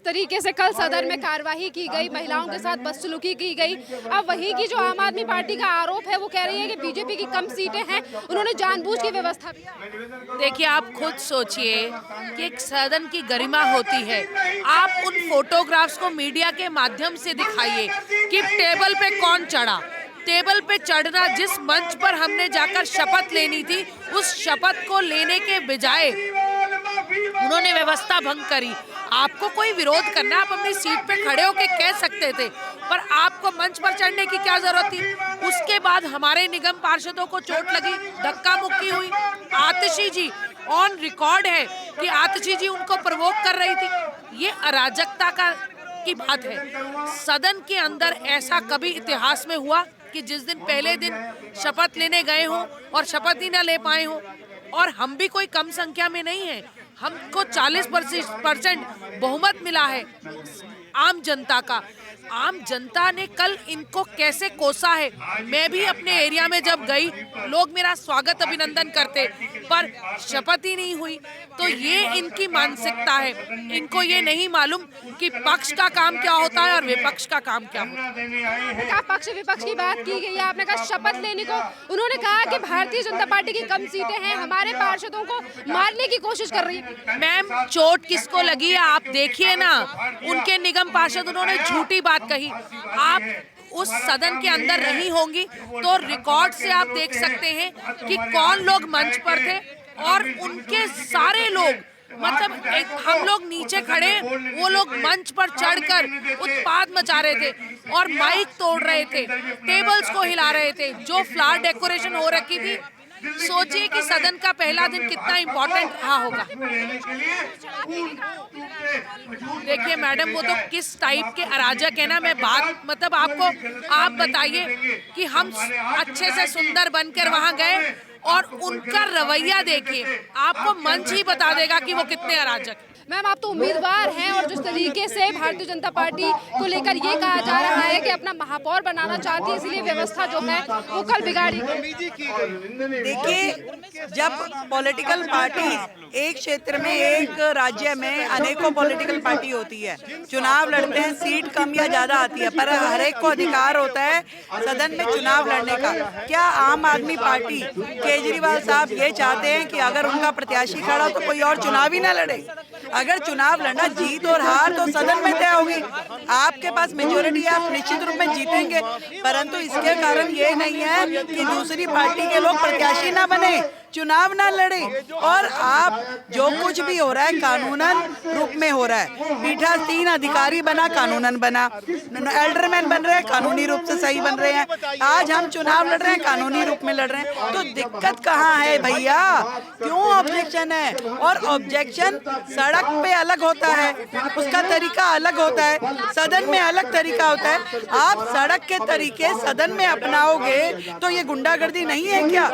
तरीके से कल सदन में कार्यवाही की गई, महिलाओं के साथ बदसलूकी की गई। अब वही की जो आम आदमी पार्टी का आरोप है वो कह रही है कि बीजेपी की कम सीटें हैं, उन्होंने जानबूझ की व्यवस्था की। देखिए, आप खुद सोचिए कि एक सदन की गरिमा होती है। आप उन फोटोग्राफ्स को मीडिया के माध्यम से दिखाइए कि टेबल पे कौन चढ़ा। टेबल पे चढ़ना, जिस मंच पर हमने जाकर शपथ लेनी थी, उस शपथ को लेने के बजाय उन्होंने व्यवस्था भंग करी। आपको कोई विरोध करना, आप अपनी सीट पे खड़े होके कह सकते थे, पर आपको मंच पर चढ़ने की क्या जरूरत थी। उसके बाद हमारे निगम पार्षदों को चोट लगी, धक्का मुक्की हुई। आतिशी जी ऑन रिकॉर्ड है कि आतिशी जी उनको प्रवोक कर रही थी। ये अराजकता की बात है। सदन के अंदर ऐसा कभी इतिहास में हुआ कि जिस दिन पहले दिन शपथ लेने गए हों और शपथ ही न ले पाए हों। और हम भी कोई कम संख्या में नहीं है, हमको 40% बहुमत मिला है आम जनता का। आम जनता ने कल इनको कैसे कोसा है। मैं भी अपने एरिया में जब गई, लोग मेरा स्वागत अभिनंदन करते, पर शपथ ही नहीं हुई। तो ये इनकी मानसिकता है। इनको ये नहीं मालूम कि पक्ष का काम क्या होता है और विपक्ष का काम क्या होता है। पक्ष विपक्ष की बात की गई है, आपने कहा शपथ लेने को। उन्होंने कहा कि भारतीय जनता पार्टी की कम सीटें हैं, हमारे पार्षदों को मारने की कोशिश कर रही है। मैम, चोट किसको लगी है आप देखिए ना। उनके निगम पार्षद, उन्होंने झूठी बात कही। आप उस सदन के अंदर नहीं होंगी तो रिकॉर्ड से आप देख सकते हैं कि कौन लोग मंच पर थे और उनके सारे लोग, मतलब हम लोग नीचे खड़े, वो लोग मंच पर चढ़कर उत्पात मचा रहे थे और माइक तोड़ रहे थे, टेबल्स को हिला रहे थे। जो फ्लावर डेकोरेशन हो रखी थी, सोचिए कि सदन का पहला दिन कितना इम्पोर्टेंट रहा होगा। देखिए मैडम, वो तो किस टाइप के अराजक है ना। मैं बात मतलब आप बताइए कि हम अच्छे से सुंदर बनकर वहां गए और उनका रवैया देखिए, आपको मंच ही बता देगा कि वो कितने अराजक। मैम, आप तो उम्मीदवार हैं और जिस तरीके से भारतीय जनता पार्टी को लेकर ये कहा जा रहा है कि अपना महापौर बनाना चाहती है, इसलिए व्यवस्था जो है वो कल बिगाड़ी। देखिए, जब पॉलिटिकल पार्टी एक क्षेत्र में, एक राज्य में अनेकों पॉलिटिकल पार्टी होती है, चुनाव लड़ते हैं, सीट कम या ज्यादा आती है, पर हर एक को अधिकार होता है सदन में चुनाव लड़ने का। क्या आम आदमी पार्टी, केजरीवाल साहब ये चाहते हैं कि अगर उनका प्रत्याशी खड़ा तो कोई और चुनाव ही ना लड़े? अगर चुनाव लड़ना, जीत और हार तो सदन में तय होगी। आपके पास मेजोरिटी, आप निश्चित रूप में जीतेंगे, परंतु इसके कारण ये नहीं है कि दूसरी पार्टी के लोग प्रत्याशी ना बने, चुनाव ना लड़े। और आप जो कुछ भी हो रहा है कानूनन रूप में हो रहा है। पीठासीन अधिकारी बना, कानूनन बना। एल्डरमैन बन रहे हैं, कानूनी रूप से सही बन रहे हैं। आज हम चुनाव लड़ रहे हैं, कानूनी रूप में लड़ रहे हैं। तो दिक्कत कहाँ है भैया? क्यों ऑब्जेक्शन है? और ऑब्जेक्शन सड़क पे अलग होता है, उसका तरीका अलग होता है, सदन में अलग तरीका होता है। आप सड़क के तरीके सदन में अपनाओगे तो ये गुंडागर्दी नहीं है क्या?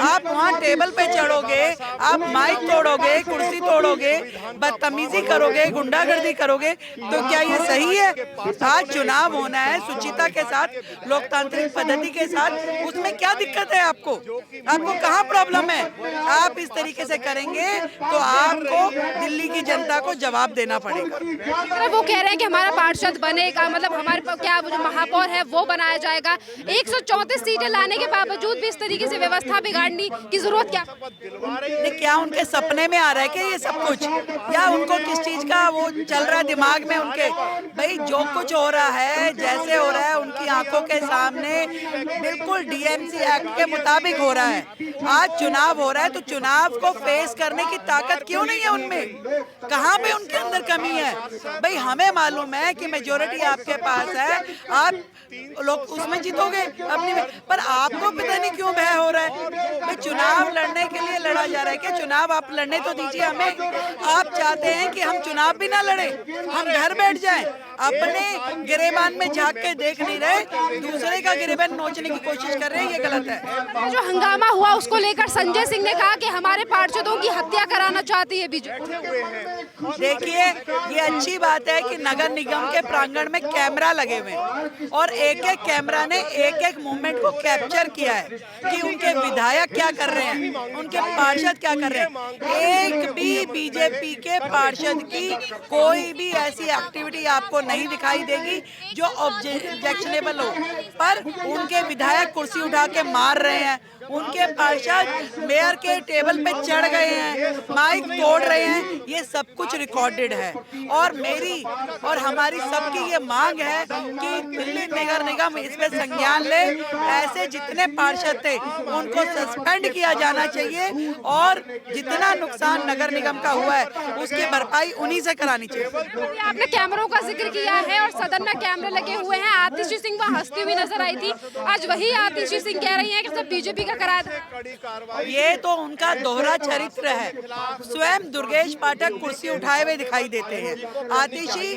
आप वहाँ टेबल पे चढ़ोगे, आप माइक तोड़ोगे, कुर्सी तोड़ोगे, बदतमीजी करोगे, गुंडागर्दी करोगे, तो क्या ये सही है? आज चुनाव होना है शुचिता के साथ, लोकतांत्रिक पद्धति के साथ, उसमें क्या दिक्कत है आपको? आपको कहाँ प्रॉब्लम है? आप इस तरीके से करेंगे तो आपको दिल्ली की जनता को जवाब देना पड़ेगा। वो कह रहे हैं कि हमारा पार्षद बनेगा, मतलब हमारे क्या जो महापौर है वो बनाया जाएगा। 134 सीटें लाने के बावजूद भी इस तरीके से व्यवस्था बिगाड़ने की जरूरत क्या उनके सपने में आ रहा है क्या ये सब कुछ, या उनको किस चीज का वो चल रहा है दिमाग में उनके? भाई, जो कुछ हो रहा है, जैसे हो रहा है, उनकी आंखों के सामने बिल्कुल डीएमसी एक्ट के मुताबिक हो रहा है। आज चुनाव हो रहा है तो चुनाव को फेस करने की ताकत क्यों नहीं है उनमें? कहाँ पे उनके अंदर कमी है? भाई, हमें मालूम है कि मेजोरिटी आपके पास है, आप लोग उसमें जीतोगे अपनी में, पर आपको पता नहीं क्यों भय हो रहा है। भाई, चुनाव लड़ने के लिए लड़ा जा रहा है क्या? चुनाव आप लड़ने तो दीजिए हमें। आप चाहते हैं कि हम चुनाव भी ना लड़े, हम घर बैठ जाएं, अपने गिरेबान में झांक के देख नहीं रहे, दूसरे का गिरेबान नोचने की कोशिश कर रहे हैं, ये गलत है। जो हंगामा हुआ उसको लेकर संजय सिंह ने कहा कि हमारे पार्षदों की हत्या कराना चाहती है बीजेपी। देखिए, ये अच्छी बात है कि नगर निगम के प्रांगण में कैमरा लगे हुए हैं और एक एक कैमरा ने एक एक मूवमेंट को कैप्चर किया है कि उनके विधायक क्या कर रहे हैं, उनके पार्षद क्या कर रहे हैं। एक भी बीजेपी के पार्षद की कोई भी ऐसी एक्टिविटी आपको नहीं दिखाई देगी जो ऑब्जेक्शनेबल हो, पर उनके विधायक कुर्सी उठा के मार रहे हैं, उनके पार्षद मेयर के टेबल पे चढ़ गए हैं, माइक तोड़ रहे हैं, ये सब कुछ रिकॉर्डेड है। और मेरी और हमारी सबकी ये मांग है कि दिल्ली नगर निगम इस पे संज्ञान ले, ऐसे जितने पार्षद थे उनको सस्पेंड किया जाना चाहिए और जितना नुकसान नगर निगम का हुआ है उसकी भरपाई उन्हीं से करानी चाहिए। अभी आपने कैमरों का जिक्र किया है और सदन में कैमरे लगे हुए हैं। आतिशी सिंह वहाँ हंसती हुई नजर आई थी, आज वही आतिशी सिंह कह रही हैं कि सब बीजेपी का कराया था। ये तो उनका दोहरा चरित्र है। स्वयं दुर्गेश पाठक कुर्सी उठाए हुए दिखाई देते हैं, आतिशी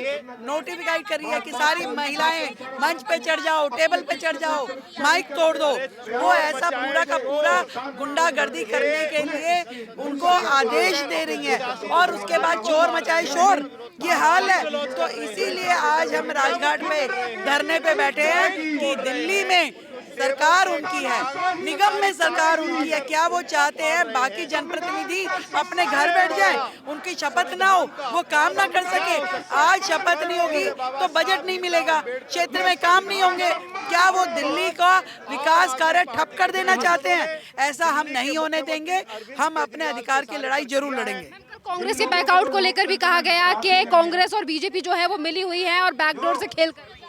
नोटिफाइड कर रही है कि सारी महिलाएं मंच पे चढ़ जाओ, टेबल पे चढ़ जाओ, माइक तोड़ दो। वो ऐसा पूरा का पूरा गुंडागर्दी करने के लिए उनको आदेश दे रही है और उसके बाद चोर मचाए शोर, ये हाल है। तो इसीलिए आज हम राजघाट पे धरने पे बैठे हैं कि दिल्ली में सरकार उनकी है, निगम में सरकार उनकी है। क्या वो चाहते हैं बाकी जनप्रतिनिधि अपने घर बैठ जाए, उनकी शपथ ना हो, वो काम ना कर सके? आज शपथ नहीं होगी तो बजट नहीं मिलेगा, क्षेत्र में काम नहीं होंगे। क्या वो दिल्ली का विकास कार्य ठप कर देना चाहते हैं? ऐसा हम नहीं होने देंगे, हम अपने अधिकार की लड़ाई जरूर लड़ेंगे। कांग्रेस के बैकआउट को लेकर भी कहा गया कि कांग्रेस और बीजेपी जो है वो मिली हुई है और बैकडोर से खेल कर।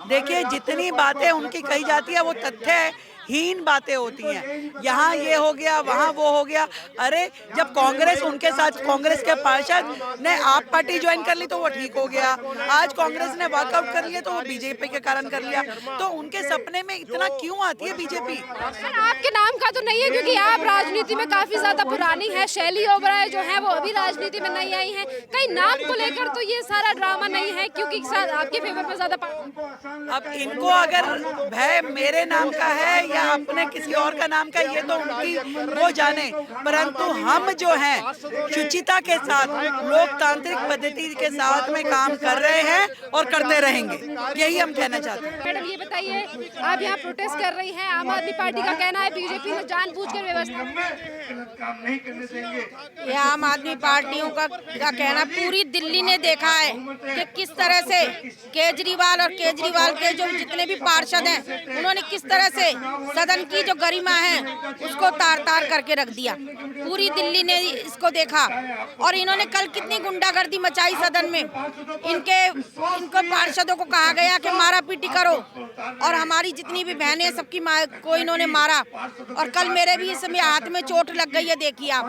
देखिए, जितनी बातें उनकी कही जाती है वो तथ्यहीन बातें होती हैं। यहाँ ये हो गया, वहाँ वो हो गया। अरे जब कांग्रेस उनके साथ, कांग्रेस के पार्षद ने आप पार्टी ज्वाइन कर ली तो वो ठीक हो गया, आज कांग्रेस ने वॉकआउट कर लिया तो वो बीजेपी के कारण कर लिया। तो उनके सपने में इतना क्यों आती है बीजेपी? सर, आपके नाम का तो नहीं है क्योंकि आप राजनीति में काफी ज्यादा पुरानी है। शैली ओबराय जो है वो अभी राजनीति में नहीं आई है। कहीं नाम को लेकर तो ये सारा ड्रामा नहीं है क्योंकि आपके फेवर में ज्यादा। अब इनको अगर भय मेरे नाम का है या अपने किसी और का नाम का, ये तो उनकी वो जाने, परंतु हम जो हैं शुचिता के साथ, लोकतांत्रिक पद्धति के साथ में काम कर रहे हैं और करते रहेंगे, यही हम कहना चाहते हैं। मैडम ये बताइए, आप यहाँ प्रोटेस्ट कर रही हैं, आम आदमी पार्टी का कहना है बीजेपी ने जानबूझकर व्यवस्था। ये आम आदमी पार्टियों का कहना, पूरी दिल्ली ने देखा है कि किस तरह से केजरीवाल और केजरीवाल के जो जितने भी पार्षद हैं उन्होंने किस तरह से सदन की जो गरिमा है उसको तार तार करके रख दिया। पूरी दिल्ली ने इसको देखा और इन्होंने कल कितनी गुंडागर्दी मचाई सदन में। इनको पार्षदों को कहा गया कि मारा पीटी करो और हमारी जितनी भी बहनें सबकी को इन्होंने मारा। और कल मेरे भी इसमें हाथ में चोट लग गई है, देखिए आप,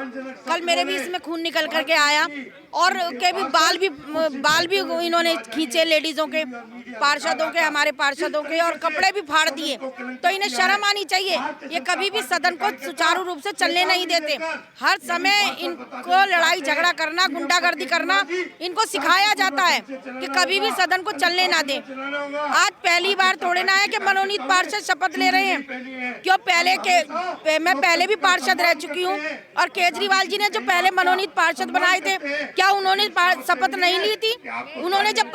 कल मेरे भी इसमें खून निकल करके आया और के भी बाल भी इन्होंने खींचे, लेडीजों के, पार्षदों के, हमारे पार्षदों के, और कपड़े भी फाड़ दिए। तो इन्हें शर्म आनी चाहिए। ये कभी भी सदन को सुचारू रूप से चलने नहीं देते। हर समय इनको लड़ाई झगड़ा करना, गुंडागर्दी करना इनको सिखाया जाता है कि कभी भी सदन को चलने ना दें। आज पहली बार थोड़े ना है कि मनोनीत पार्षद शपथ ले रहे हैं। क्यों? मैं पहले भी पार्षद रह चुकी हूँ और केजरीवाल जी ने जो पहले मनोनीत पार्षद बनाए थे, क्या उन्होंने शपथ नहीं ली थी? उन्होंने जब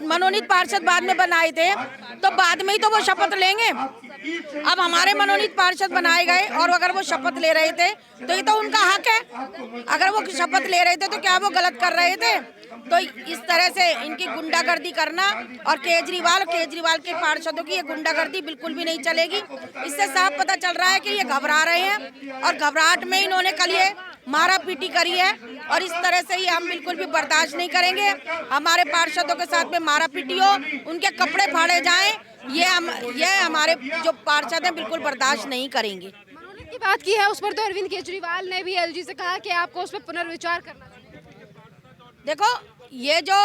मनोनीत पार्षद बाद में बनाए थे तो बाद में ही तो वो शपथ लेंगे। अब हमारे मनोनीत पार्षद बनाए गए और अगर वो शपथ ले रहे थे तो ये तो उनका हक है। अगर वो शपथ ले रहे थे तो क्या वो गलत कर रहे थे? तो इस तरह से इनकी गुंडागर्दी करना और केजरीवाल के पार्षदों की ये गुंडागर्दी बिल्कुल भी नहीं चलेगी। इससे साफ पता चल रहा है कि ये घबरा रहे हैं और घबराहट में इन्होंने कल ये मारा पीटी करी है और इस तरह से ही हम बिल्कुल भी बर्दाश्त नहीं करेंगे। हमारे पार्षदों के साथ में मारा पीटी हो, उनके कपड़े फाड़े जाएं, ये हमारे जो पार्षद हैं बिल्कुल बर्दाश्त नहीं करेंगे। मनोनीत की बात की है, उस पर तो अरविंद केजरीवाल ने भी एलजी से कहा कि आपको उस पर पुनर्विचार करना चाहिए। देखो, ये जो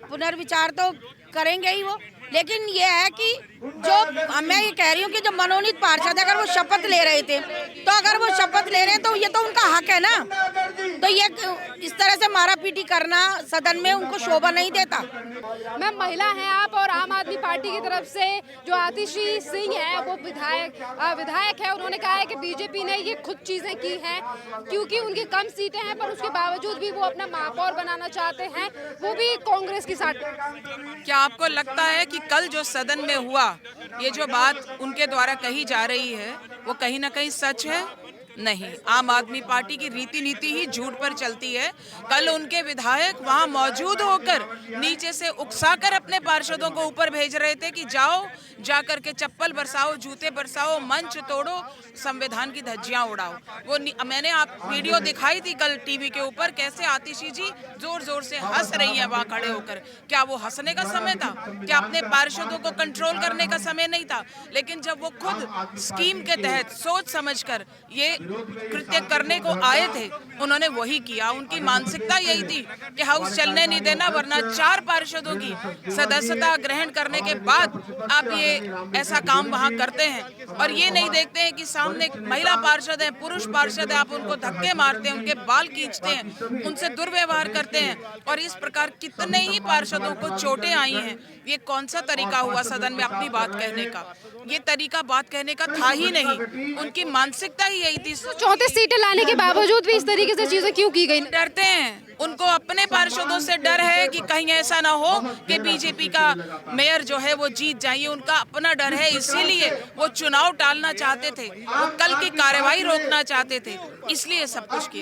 पुनर्विचार तो करेंगे ही वो, लेकिन ये है कि जो मैं ये कह रही हूँ कि जो मनोनीत पार्षद अगर वो शपथ ले रहे थे तो अगर वो शपथ ले रहे हैं तो ये तो उनका हक है ना। तो ये इस तरह से मारा पीटी करना सदन में उनको शोभा नहीं देता। मैम महिला हैं आप और आम आदमी पार्टी की तरफ से जो आतिशी सिंह है वो विधायक है, उन्होंने कहा है कि बीजेपी ने ये खुद चीजें की हैं क्योंकि उनकी कम सीटें हैं, पर उसके बावजूद भी वो अपना महापौर बनाना चाहते हैं, वो भी कांग्रेस की साथ। क्या आपको लगता है कि कल जो सदन में हुआ, ये जो बात उनके द्वारा कही जा रही है वो कहीं ना कहीं सच है? नहीं, आम आदमी पार्टी की रीति नीति ही झूठ पर चलती है। कल उनके विधायक वहां मौजूद होकर नीचे से उकसाकर अपने पार्षदों को ऊपर भेज रहे थे कि जाओ, जाकर के चप्पल बरसाओ, जूते बरसाओ, मंच तोड़ो, संविधान की धज्जियां उड़ाओ। वो मैंने आप वीडियो दिखाई थी कल टीवी के ऊपर, कैसे आतिशी जी जोर जोर से हंस रही हैं वहां खड़े होकर। क्या वो हंसने का समय था? क्या अपने पार्षदों को कंट्रोल करने का समय नहीं था? लेकिन जब वो खुद स्कीम के तहत सोच समझकर ये कृत्य करने को आए थे, उन्होंने वही किया। उनकी मानसिकता यही थी कि हाउस चलने नहीं देना, वरना 4 पार्षदों की सदस्यता ग्रहण करने के बाद आप ये ऐसा काम वहां करते हैं और ये नहीं देखते हैं कि सामने महिला पार्षद है, पुरुष पार्षद है, आप उनको धक्के मारते हैं, उनके बाल खींचते हैं, उनसे दुर्व्यवहार करते हैं और इस प्रकार कितने ही पार्षदों को चोटें आई हैं। ये कौन सा तरीका हुआ सदन में अपनी बात कहने का? ये तरीका बात कहने का था ही नहीं। उनकी मानसिकता ही यही थी। 34 सीटें लाने के बावजूद भी इस तरीके से चीजें क्यों की गई? डरते हैं, उनको अपने पार्षदों से डर है कि कहीं ऐसा ना हो कि बीजेपी का मेयर जो है वो जीत जाए। उनका अपना डर है, इसीलिए वो चुनाव टालना चाहते थे, वो कल की कार्रवाई रोकना चाहते थे, इसलिए सब कुछ किया।